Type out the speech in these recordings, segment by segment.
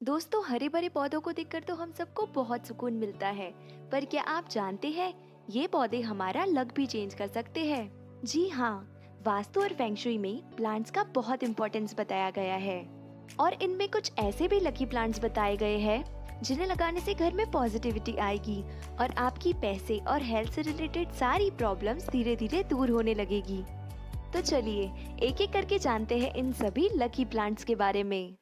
दोस्तों, हरे भरे पौधों को देखकर तो हम सबको बहुत सुकून मिलता है। पर क्या आप जानते हैं, ये पौधे हमारा लक भी चेंज कर सकते हैं। जी हाँ, वास्तु और फेंगशुई में प्लांट्स का बहुत इम्पोर्टेंस बताया गया है और इनमें कुछ ऐसे भी लकी प्लांट्स बताए गए हैं जिन्हें लगाने से घर में पॉजिटिविटी आएगी और आपकी पैसे और हेल्थ से रिलेटेड सारी प्रॉब्लम्स धीरे धीरे दूर होने लगेगी। तो चलिए एक एक करके जानते हैं इन सभी लकी प्लांट्स के बारे में।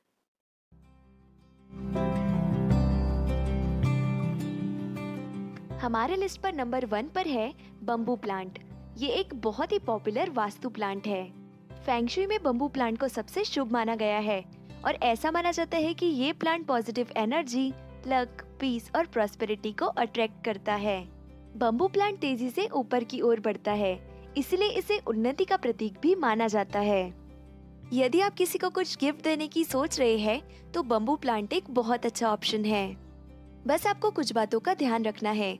हमारे लिस्ट पर नंबर 1 पर है बम्बू प्लांट। ये एक बहुत ही पॉपुलर वास्तु प्लांट है। फेंगशुई में बम्बू प्लांट को सबसे शुभ माना गया है और ऐसा माना जाता है कि ये plant positive energy, luck, peace और प्रॉस्पेरिटी को अट्रैक्ट करता है। बम्बू प्लांट तेजी से ऊपर की ओर बढ़ता है, इसलिए इसे उन्नति का प्रतीक भी माना जाता है। यदि आप किसी को कुछ गिफ्ट देने की सोच रहे हैं तो बम्बू प्लांट एक बहुत अच्छा ऑप्शन है। बस आपको कुछ बातों का ध्यान रखना है,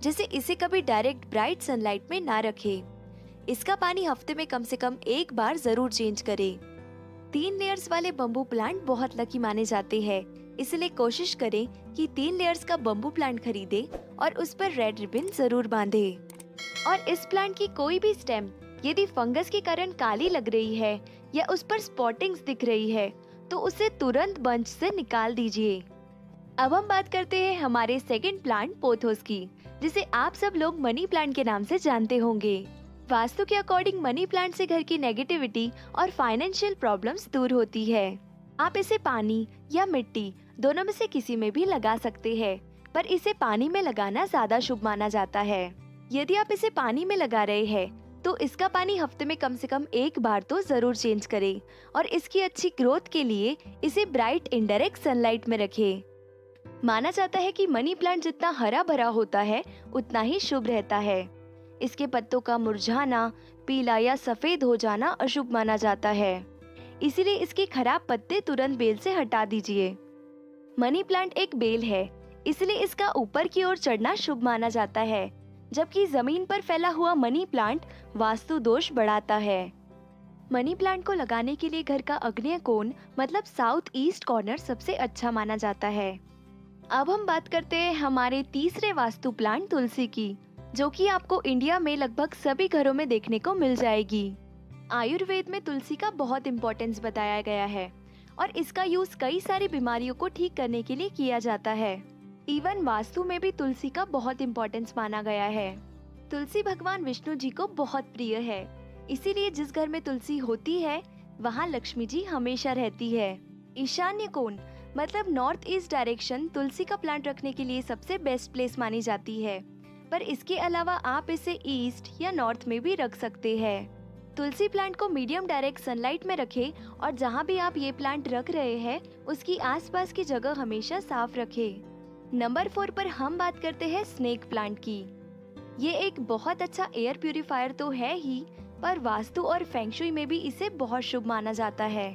जैसे इसे कभी डायरेक्ट ब्राइट सनलाइट में ना रखें। इसका पानी हफ्ते में कम से कम एक बार जरूर चेंज करें। 3 लेयर्स वाले बम्बू प्लांट बहुत लकी माने जाते हैं, इसलिए कोशिश करें कि 3 लेयर्स का बम्बू प्लांट खरीदें और उस पर रेड रिबन जरूर बांधें। और इस प्लांट की कोई भी स्टेम यदि फंगस के कारण काली लग रही है या उस पर स्पॉटिंग्स दिख रही है तो उसे तुरंत बंच से निकाल दीजिए। अब हम बात करते हैं हमारे सेकंड प्लांट पोथोस की, जिसे आप सब लोग मनी प्लांट के नाम से जानते होंगे। वास्तु के अकॉर्डिंग मनी प्लांट से घर की नेगेटिविटी और फाइनेंशियल प्रॉब्लम्स दूर होती है। आप इसे पानी या मिट्टी दोनों में से किसी में भी लगा सकते हैं, पर इसे पानी में लगाना ज्यादा शुभ माना जाता है। यदि आप इसे पानी में लगा रहे हैं तो इसका पानी हफ्ते में कम से कम एक बार तो जरूर चेंज करें और इसकी अच्छी ग्रोथ के लिए इसे ब्राइट इनडायरेक्ट सनलाइट में रखें। माना जाता है कि मनी प्लांट जितना हरा भरा होता है उतना ही शुभ रहता है। इसके पत्तों का मुरझाना, पीला या सफेद हो जाना अशुभ माना जाता है, इसीलिए इसके खराब पत्ते तुरंत बेल से हटा दीजिए। मनी प्लांट एक बेल है, इसलिए इसका ऊपर की ओर चढ़ना शुभ माना जाता है, जबकि जमीन पर फैला हुआ मनी प्लांट वास्तु दोष बढ़ाता है। मनी प्लांट को लगाने के लिए घर का आग्नेय कोण मतलब साउथ ईस्ट कॉर्नर सबसे अच्छा माना जाता है। अब हम बात करते हैं हमारे तीसरे वास्तु प्लांट तुलसी की, जो कि आपको इंडिया में लगभग सभी घरों में देखने को मिल जाएगी। आयुर्वेद में तुलसी का बहुत इम्पोर्टेंस बताया गया है और इसका यूज कई सारी बीमारियों को ठीक करने के लिए किया जाता है। इवन वास्तु में भी तुलसी का बहुत इम्पोर्टेंस माना गया है। तुलसी भगवान विष्णु जी को बहुत प्रिय है, इसीलिए जिस घर में तुलसी होती है वहाँ लक्ष्मी जी हमेशा रहती है। ईशान्य कोण मतलब नॉर्थ ईस्ट डायरेक्शन तुलसी का प्लांट रखने के लिए सबसे बेस्ट प्लेस मानी जाती है, पर इसके अलावा आप इसे ईस्ट या नॉर्थ में भी रख सकते हैं। तुलसी प्लांट को मीडियम डायरेक्ट सनलाइट में रखें और जहाँ भी आप ये प्लांट रख रहे हैं उसकी आसपास की जगह हमेशा साफ रखें। नंबर 4 पर हम बात करते हैं स्नेक प्लांट की। ये एक बहुत अच्छा एयर प्यूरिफायर तो है ही, पर वास्तु और फेंगशुई में भी इसे बहुत शुभ माना जाता है।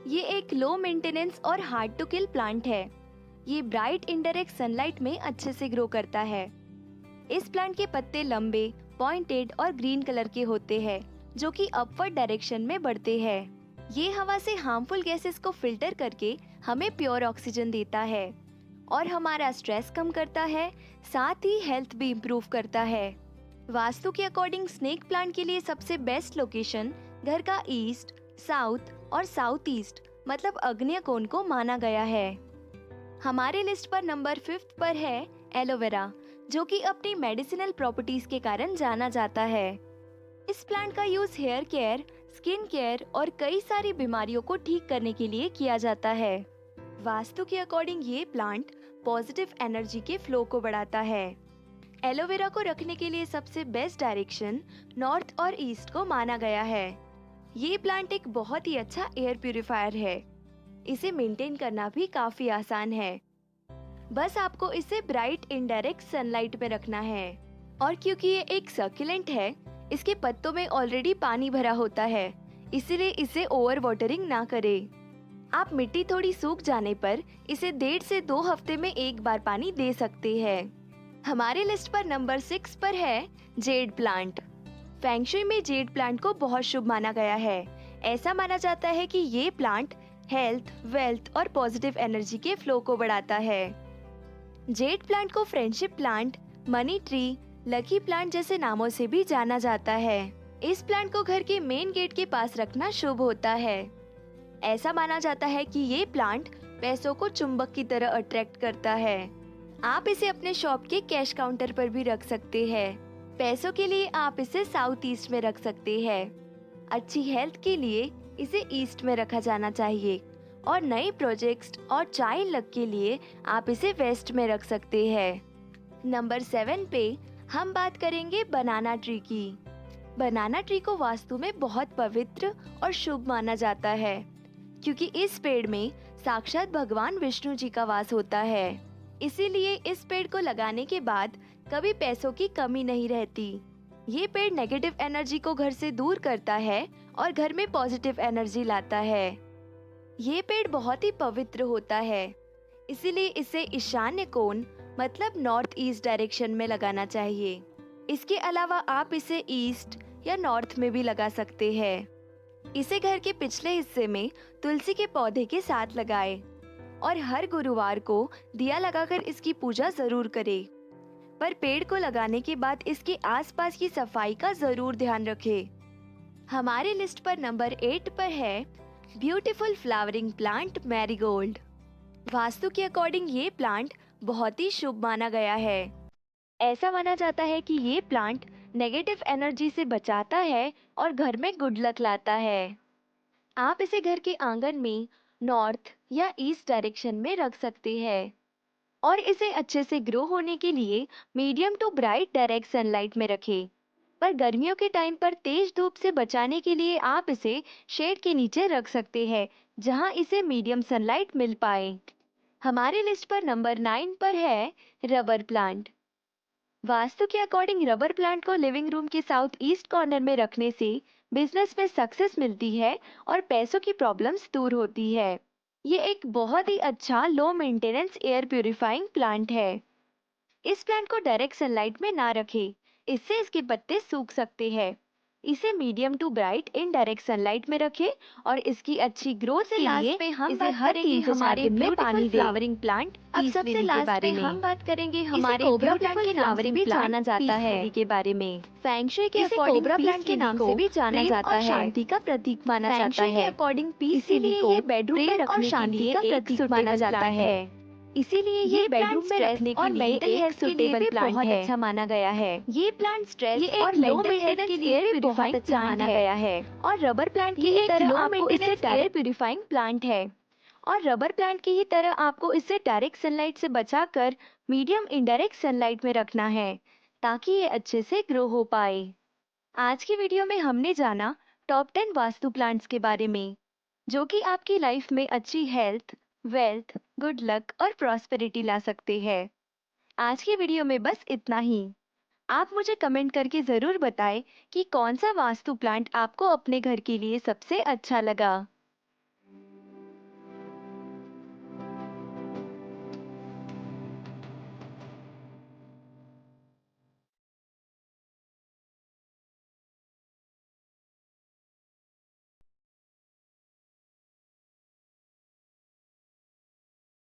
ये एक लो मेंटेनेंस और हार्ड टू किल प्लांट है। ये ब्राइट इनडायरेक्ट सनलाइट में अच्छे से ग्रो करता है। इस प्लांट के पत्ते लंबे, पॉइंटेड और ग्रीन कलर के होते हैं, जो कि अपवर्ड डायरेक्शन में बढ़ते हैं। ये हवा से हार्मफुल गैसेस को फिल्टर करके हमें प्योर ऑक्सीजन देता है और हमारा स्ट्रेस कम करता है, साथ ही हेल्थ भी इम्प्रूव करता है। वास्तु के अकॉर्डिंग स्नेक प्लांट के लिए सबसे बेस्ट लोकेशन घर का ईस्ट, साउथ और साउथ ईस्ट मतलब आग्नेय कोण को माना गया है। हमारे लिस्ट पर नंबर 5 पर है एलोवेरा, जो कि अपनी मेडिसिनल प्रॉपर्टीज के कारण जाना जाता है। इस प्लांट का use hair care, skin care और कई सारी बीमारियों को ठीक करने के लिए किया जाता है। वास्तु के अकॉर्डिंग ये प्लांट पॉजिटिव एनर्जी के फ्लो को बढ़ाता है। एलोवेरा को रखने के लिए सबसे बेस्ट डायरेक्शन नॉर्थ और ईस्ट को माना गया है। ये प्लांट एक बहुत ही अच्छा एयर प्यूरिफायर है। इसे मेंटेन करना भी काफी आसान है। बस आपको इसे ब्राइट इनडायरेक्ट सनलाइट में रखना है। और क्योंकि ये एक सर्कुलेंट है, इसके पत्तों में ऑलरेडी पानी भरा होता है, इसलिए इसे ओवर वाटरिंग ना करें। आप मिट्टी थोड़ी सूख जाने पर इसे 1.5 से 2 हफ्ते में एक बार पानी दे सकते हैं। हमारे लिस्ट पर नंबर 6 पर है जेड प्लांट। फेंगशुई में जेड प्लांट को बहुत शुभ माना गया है। ऐसा माना जाता है कि ये प्लांट हेल्थ, वेल्थ और पॉजिटिव एनर्जी के फ्लो को बढ़ाता है। जेड प्लांट को friendship plant, money tree, lucky plant जैसे नामों से भी जाना जाता है। इस प्लांट को घर के मेन गेट के पास रखना शुभ होता है। ऐसा माना जाता है कि ये प्लांट पैसों को चुंबक की तरह अट्रैक्ट करता है। आप इसे अपने शॉप के कैश काउंटर पर भी रख सकते हैं। पैसों के लिए आप इसे साउथ ईस्ट में रख सकते हैं। अच्छी हेल्थ के लिए इसे ईस्ट में रखा जाना चाहिए और नए प्रोजेक्ट्स और चाइल्ड लक के लिए आप इसे वेस्ट में रख सकते हैं। नंबर 7 पे हम बात करेंगे बनाना ट्री की। बनाना ट्री को वास्तु में बहुत पवित्र और शुभ माना जाता है, क्योंकि इस पेड़ में साक्षात भगवान विष्णु जी का वास होता है। इसीलिए इस पेड़ को लगाने के बाद कभी पैसों की कमी नहीं रहती। ये पेड़ नेगेटिव एनर्जी को घर से दूर करता है और घर में पॉजिटिव एनर्जी लाता है। ये पेड़ बहुत ही पवित्र होता है, इसीलिए इसे ईशान्य कोण मतलब नॉर्थ ईस्ट डायरेक्शन में लगाना चाहिए। इसके अलावा आप इसे ईस्ट या नॉर्थ में भी लगा सकते हैं। इसे घर के पिछले हिस्से में तुलसी के पौधे के साथ लगाएं और हर गुरुवार को दिया लगाकर इसकी पूजा जरूर करें। पर पेड़ को लगाने के बाद इसके आसपास की सफाई का जरूर ध्यान रखें। हमारे लिस्ट पर नंबर 8 पर है beautiful flowering plant marigold. Vastu के अकॉर्डिंग ये प्लांट बहुत ही शुभ माना गया है। ऐसा माना जाता है कि ये प्लांट नेगेटिव एनर्जी से बचाता है और घर में गुड लक लाता है। आप इसे घर के आंगन में नॉर्थ या ईस्ट डायरेक्शन में रख सकते हैं और इसे अच्छे से ग्रो होने के लिए medium to bright direct sunlight में रखें। पर गर्मियों के टाइम पर तेज धूप से बचाने के लिए आप इसे शेड के नीचे रख सकते हैं, जहां इसे मीडियम सनलाइट मिल पाए। हमारे लिस्ट पर नंबर 9 पर है रबर प्लांट। वास्तु के अकॉर्डिंग रबर प्लांट को लिविंग रूम के साउथ ईस्ट कॉर्नर में रखने से बिजनेस में सक्सेस मिलती है और पैसों की प्रॉब्लम्स दूर होती है। ये एक बहुत ही अच्छा low maintenance air purifying plant है। इस प्लांट को डायरेक्ट सनलाइट में ना रखें, इससे इसके पत्ते सूख सकते हैं। इसे medium to bright indirect sunlight में रखें और इसकी अच्छी ग्रोथ के लिए पे हम इसे बात हर करेंगे 3 से 4 हमारे दिन में पानी दें। फ्लावरिंग प्लांट अब पीस सबसे लिली के लास्ट बारे पे में। हम बात करेंगे इसे हमारे कोबरा ब्यूटीफुल प्लांट के नाम से फ्लावरिंग भी प्लांट जाना जाता पीस है। लिली के बारे में। फेंगशुई के इसे अकॉर्डिंग कोबरा पीस प्लांट के लिली नाम को से भी जाना प्रेम जाता और है। शांति का प्रतीक माना जाता फेंगशुई के है। अकॉर्डिंग पीस इसीलिए लिली को ये बेडरूम में प्रेम और रखने के शांति लिए का एक प्रतीक माना सुटेबल जाता प्लांट है। है। इसीलिए ये बेडरूम में रखने के और लिए मेंटल एक हेल्थ के लिए सुटेबल भी प्लांट बहुत है। अच्छा माना गया है। ये प्लांट स्ट्रेस ये एक और लो मेंटल हेल्थ के मेंटेनेंस लिए एयर भी बहुत प्यूरिफाइंग अच्छा माना प्लांट गया है। और रबर प्लांट की ये ही एक तरह लो आपको इसे maintenance air air purifying plant है। और रबर प्लांट की ही तरह आपको इसे डायरेक्ट सनलाइट से बचाकर मीडियम इनडायरेक्ट सनलाइट में रखना है, ताकि ये अच्छे से ग्रो हो पाए। आज की वीडियो में हमने जाना टॉप 10 वास्तु प्लांट्स के बारे में, जो कि आपकी लाइफ में अच्छी हेल्थ, वेल्थ, गुड लक और प्रॉस्पेरिटी ला सकते हैं। आज की वीडियो में बस इतना ही। आप मुझे कमेंट करके जरूर बताएं कि कौन सा वास्तु प्लांट आपको अपने घर के लिए सबसे अच्छा लगा।